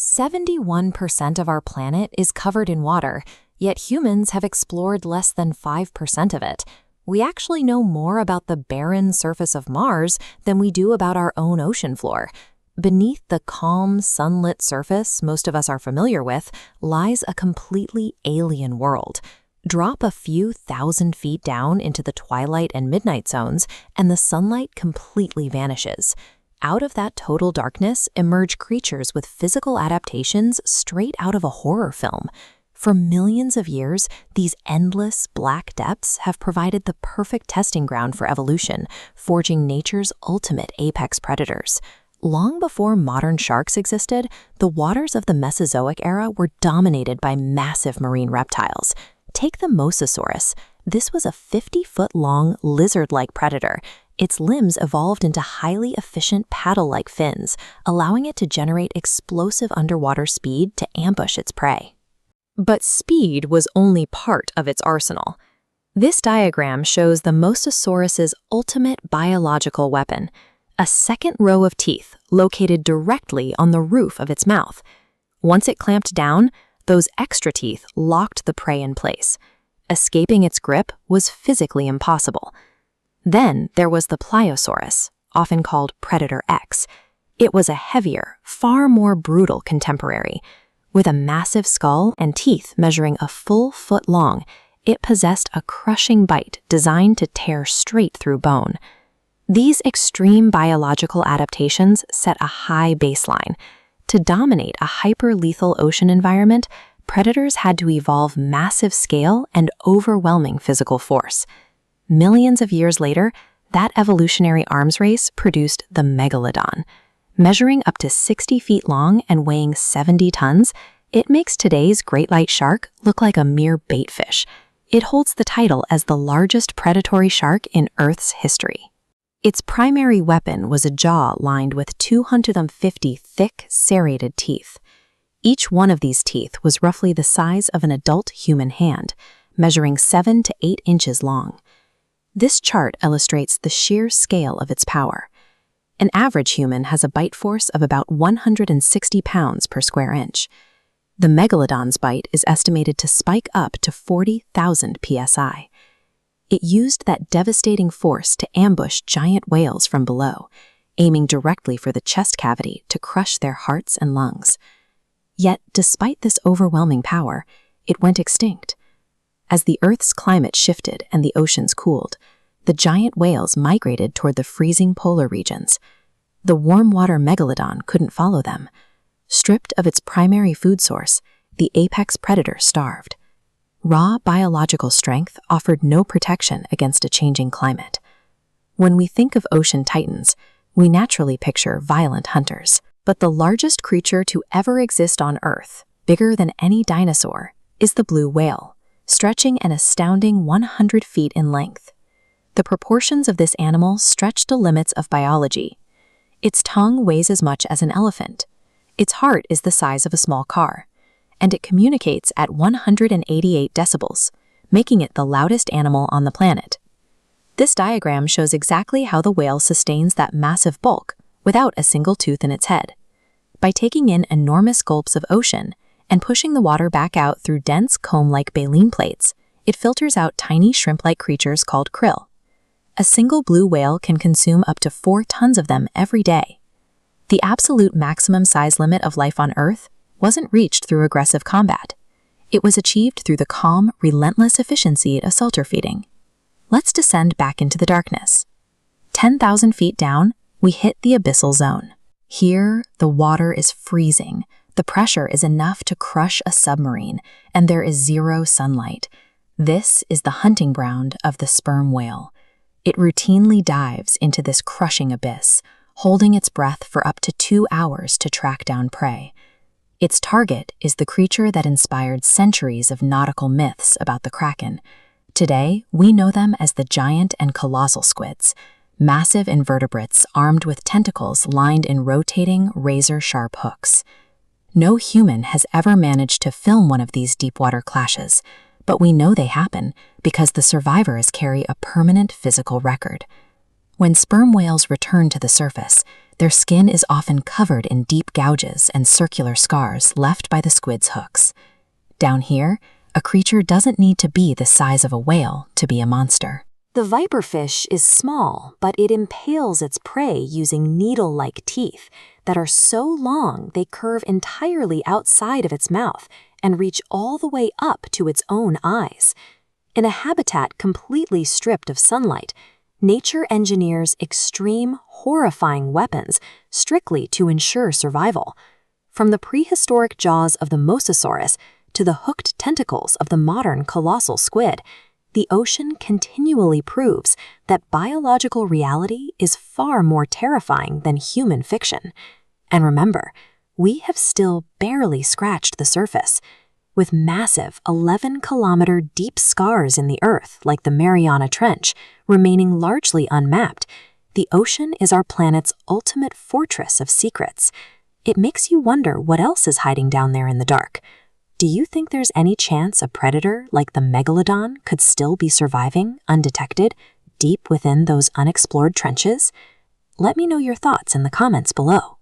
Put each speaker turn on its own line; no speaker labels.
71% of our planet is covered in water, yet humans have explored less than 5% of it. We actually know more about the barren surface of Mars than we do about our own ocean floor. Beneath the calm, sunlit surface most of us are familiar with lies a completely alien world. Drop a few thousand feet down into the twilight and midnight zones, and the sunlight completely vanishes. Out of that total darkness emerge creatures with physical adaptations straight out of a horror film. For millions of years, these endless black depths have provided the perfect testing ground for evolution, forging nature's ultimate apex predators. Long before modern sharks existed, the waters of the Mesozoic era were dominated by massive marine reptiles. Take the Mosasaurus. This was a 50-foot-long, lizard-like predator. Its limbs evolved into highly efficient paddle-like fins, allowing it to generate explosive underwater speed to ambush its prey. But speed was only part of its arsenal. This diagram shows the Mosasaurus's ultimate biological weapon, a second row of teeth located directly on the roof of its mouth. Once it clamped down, those extra teeth locked the prey in place. Escaping its grip was physically impossible. Then there was the Pliosaurus, often called Predator X. It was a heavier, far more brutal contemporary. With a massive skull and teeth measuring a full foot long, it possessed a crushing bite designed to tear straight through bone. These extreme biological adaptations set a high baseline. To dominate a hyper-lethal ocean environment, predators had to evolve massive scale and overwhelming physical force. Millions of years later, that evolutionary arms race produced the Megalodon. Measuring up to 60 feet long and weighing 70 tons, it makes today's great white shark look like a mere baitfish. It holds the title as the largest predatory shark in Earth's history. Its primary weapon was a jaw lined with 250 thick, serrated teeth. Each one of these teeth was roughly the size of an adult human hand, measuring 7 to 8 inches long. This chart illustrates the sheer scale of its power. An average human has a bite force of about 160 pounds per square inch. The Megalodon's bite is estimated to spike up to 40,000 psi. It used that devastating force to ambush giant whales from below, aiming directly for the chest cavity to crush their hearts and lungs. Yet, despite this overwhelming power, it went extinct. As the Earth's climate shifted and the oceans cooled, the giant whales migrated toward the freezing polar regions. The warm-water Megalodon couldn't follow them. Stripped of its primary food source, the apex predator starved. Raw biological strength offered no protection against a changing climate. When we think of ocean titans, we naturally picture violent hunters. But the largest creature to ever exist on Earth, bigger than any dinosaur, is the blue whale, stretching an astounding 100 feet in length. The proportions of this animal stretch the limits of biology. Its tongue weighs as much as an elephant. Its heart is the size of a small car, and it communicates at 188 decibels, making it the loudest animal on the planet. This diagram shows exactly how the whale sustains that massive bulk without a single tooth in its head. By taking in enormous gulps of ocean and pushing the water back out through dense comb-like baleen plates, it filters out tiny shrimp-like creatures called krill. A single blue whale can consume up to 4 tons of them every day. The absolute maximum size limit of life on Earth wasn't reached through aggressive combat. It was achieved through the calm, relentless efficiency of sulfur feeding. Let's descend back into the darkness. 10,000 feet down, we hit the abyssal zone. Here, the water is freezing. The pressure is enough to crush a submarine, and there is zero sunlight. This is the hunting ground of the sperm whale. It routinely dives into this crushing abyss, holding its breath for up to 2 hours to track down prey. Its target is the creature that inspired centuries of nautical myths about the Kraken. Today, we know them as the giant and colossal squids, massive invertebrates armed with tentacles lined in rotating, razor-sharp hooks. No human has ever managed to film one of these deep-water clashes, but we know they happen because the survivors carry a permanent physical record. When sperm whales return to the surface, Their skin is often covered in deep gouges and circular scars left by the squid's hooks. Down here, a creature doesn't need to be the size of a whale to be a monster. The viperfish is small, but it impales its prey using needle-like teeth that are so long they curve entirely outside of its mouth and reach all the way up to its own eyes. In a habitat completely stripped of sunlight, nature engineers extreme, horrifying weapons strictly to ensure survival. From the prehistoric jaws of the mosasaurus to the hooked tentacles of the modern colossal squid, the ocean continually proves that biological reality is far more terrifying than human fiction. And remember, we have still barely scratched the surface. With massive 11-kilometer deep scars in the earth like the Mariana Trench remaining largely unmapped, the ocean is our planet's ultimate fortress of secrets. It makes you wonder what else is hiding down there in the dark. Do you think there's any chance a predator like the Megalodon could still be surviving undetected deep within those unexplored trenches? Let me know your thoughts in the comments below.